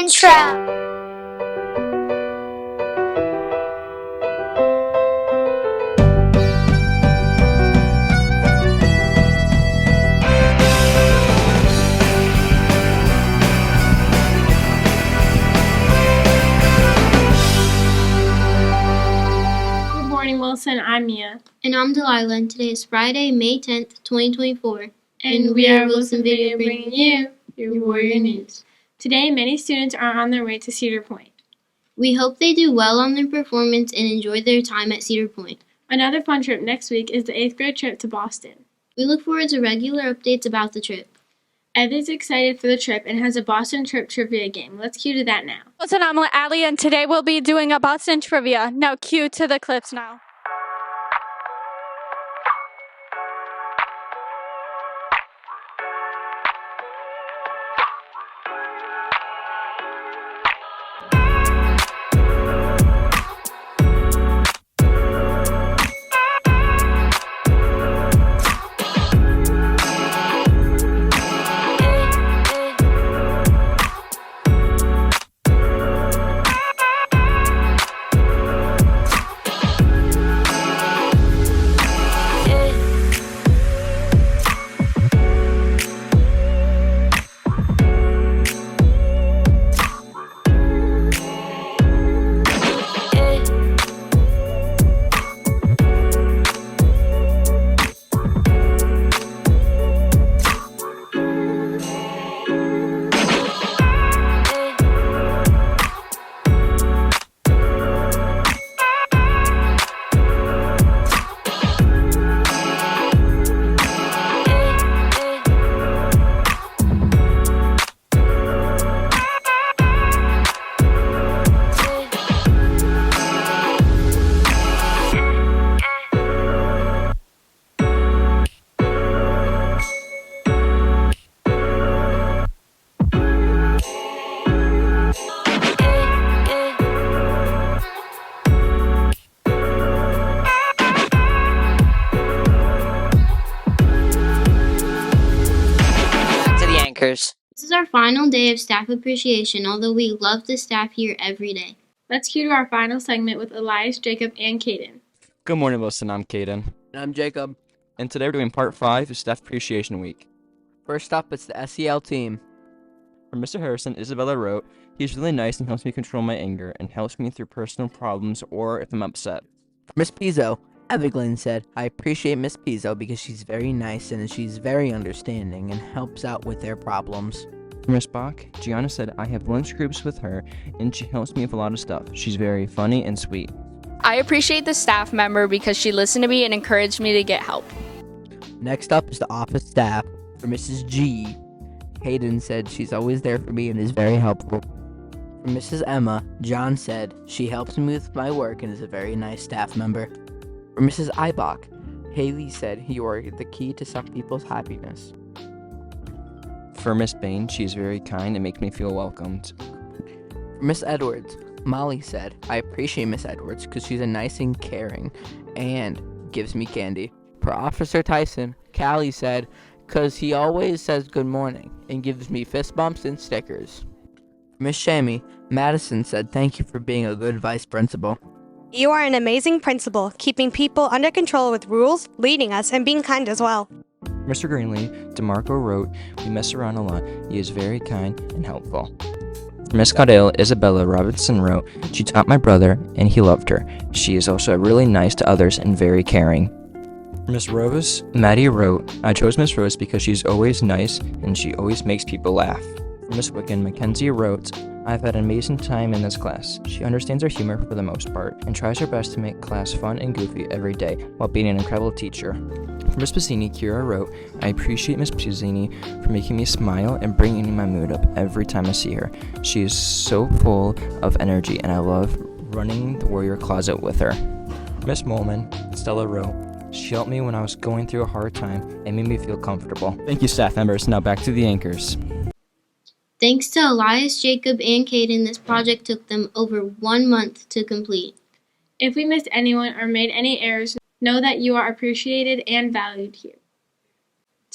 intro. Good morning, Wilson. I'm Mia. And I'm Delilah, and today is Friday, May 10th, 2024. And we are Wilson Video bringing you your Warrior News. Today, many students are on their way to Cedar Point. We hope they do well on their performance and enjoy their time at Cedar Point. Another fun trip next week is the 8th grade trip to Boston. We look forward to regular updates about the trip. Ed is excited for the trip and has a Boston trip trivia game. Let's cue to that now. Wilson, I'm Allie, and today we'll be doing a Boston trivia. Now cue to the clips now. This is our final day of staff appreciation, although we love the staff here every day. Let's cue to our final segment with Elias, Jacob, and Caden. Good morning, Wilson. I'm Caden. And I'm Jacob. And today we're doing part 5 of Staff Appreciation Week. First up, it's the SEL team. For Mr. Harrison, Isabella wrote, "He's really nice and helps me control my anger and helps me through personal problems or if I'm upset." For Miss Pizzo, Evelyn said, "I appreciate Miss Pizzo because she's very nice and she's very understanding and helps out with their problems." For Miss Bach, Gianna said, "I have lunch groups with her and she helps me with a lot of stuff. She's very funny and sweet." I appreciate the staff member because she listened to me and encouraged me to get help. Next up is the office staff. For Mrs. G, Hayden said, "She's always there for me and is very helpful." For Mrs. Emma, John said, "She helps me with my work and is a very nice staff member." For Mrs. Ibach, Haley said, "You are the key to some people's happiness." For Miss Bain, she is very kind and makes me feel welcomed. For Miss Edwards, Molly said, "I appreciate Miss Edwards because she's a nice and caring and gives me candy." For Officer Tyson, Callie said, "'Cause he always says good morning and gives me fist bumps and stickers." For Miss Shammy, Madison said, "Thank you for being a good vice principal." You are an amazing principal, keeping people under control with rules, leading us, and being kind as well. Mr. Greenlee, DeMarco wrote, "We mess around a lot. He is very kind and helpful." For Miss Caudale, Isabella Robinson wrote, "She taught my brother and he loved her. She is also really nice to others and very caring." For Miss Rose, Maddie wrote, "I chose Miss Rose because she's always nice and she always makes people laugh." For Miss Wicken, Mackenzie wrote, "I've had an amazing time in this class. She understands our humor for the most part and tries her best to make class fun and goofy every day while being an incredible teacher." For Miss Pizzini, Kira wrote, "I appreciate Miss Pizzini for making me smile and bringing my mood up every time I see her. She is so full of energy and I love running the warrior closet with her." Miss Molman, Stella wrote, "She helped me when I was going through a hard time and made me feel comfortable." Thank you, staff members. Now back to the anchors. Thanks to Elias, Jacob, and Caden, this project took them over 1 month to complete. If we missed anyone or made any errors, know that you are appreciated and valued here.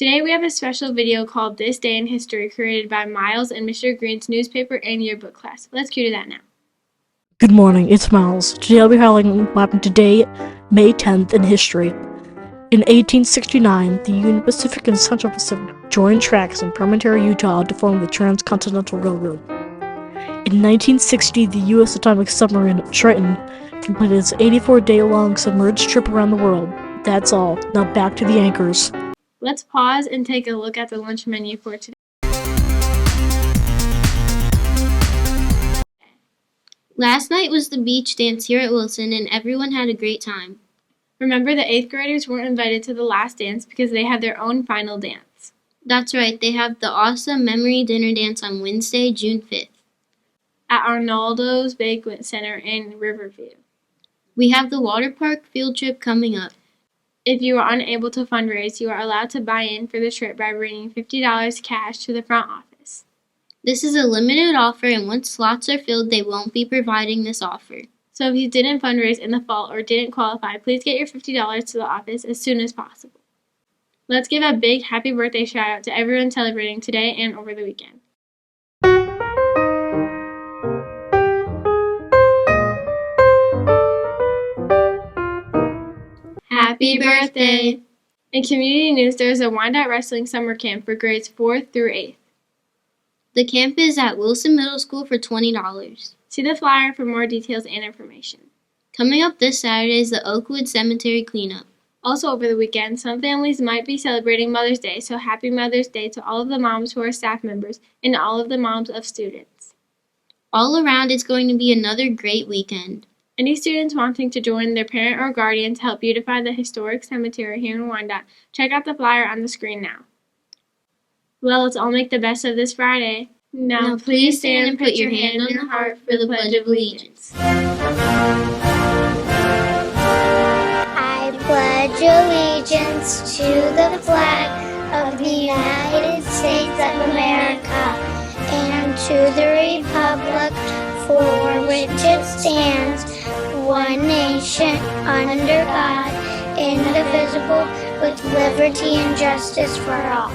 Today we have a special video called This Day in History created by Miles and Mr. Green's newspaper and yearbook class. Let's cue to that now. Good morning, it's Miles. Today I'll be highlighting what happened today, May 10th, in history. In 1869, the Union Pacific and Central Pacific joined tracks in Promontory, Utah to form the Transcontinental Railroad. In 1960, the U.S. atomic submarine Triton completed its 84-day-long submerged trip around the world. That's all. Now back to the anchors. Let's pause and take a look at the lunch menu for today. Last night was the beach dance here at Wilson, and everyone had a great time. Remember, the 8th graders weren't invited to the last dance because they had their own final dance. That's right, they have the awesome memory dinner dance on Wednesday, June 5th. At Arnoldo's Banquet Center in Riverview. We have the water park field trip coming up. If you are unable to fundraise, you are allowed to buy in for the trip by bringing $50 cash to the front office. This is a limited offer, and once slots are filled, they won't be providing this offer. So if you didn't fundraise in the fall or didn't qualify, please get your $50 to the office as soon as possible. Let's give a big happy birthday shout out to everyone celebrating today and over the weekend. Happy birthday! In community news, there is a Wyandotte Wrestling Summer Camp for grades 4th through 8th. The camp is at Wilson Middle School for $20. See the flyer for more details and information. Coming up this Saturday is the Oakwood Cemetery cleanup. Also over the weekend, some families might be celebrating Mother's Day, so happy Mother's Day to all of the moms who are staff members and all of the moms of students. All around, it's going to be another great weekend. Any students wanting to join their parent or guardian to help beautify the historic cemetery here in Wyandotte, check out the flyer on the screen now. Well, let's all make the best of this Friday. Now please stand and put your hand on the heart for the Pledge of Allegiance. I pledge allegiance to the flag of the United States of America and to the republic for which it stands, one nation, under God, indivisible, with liberty and justice for all.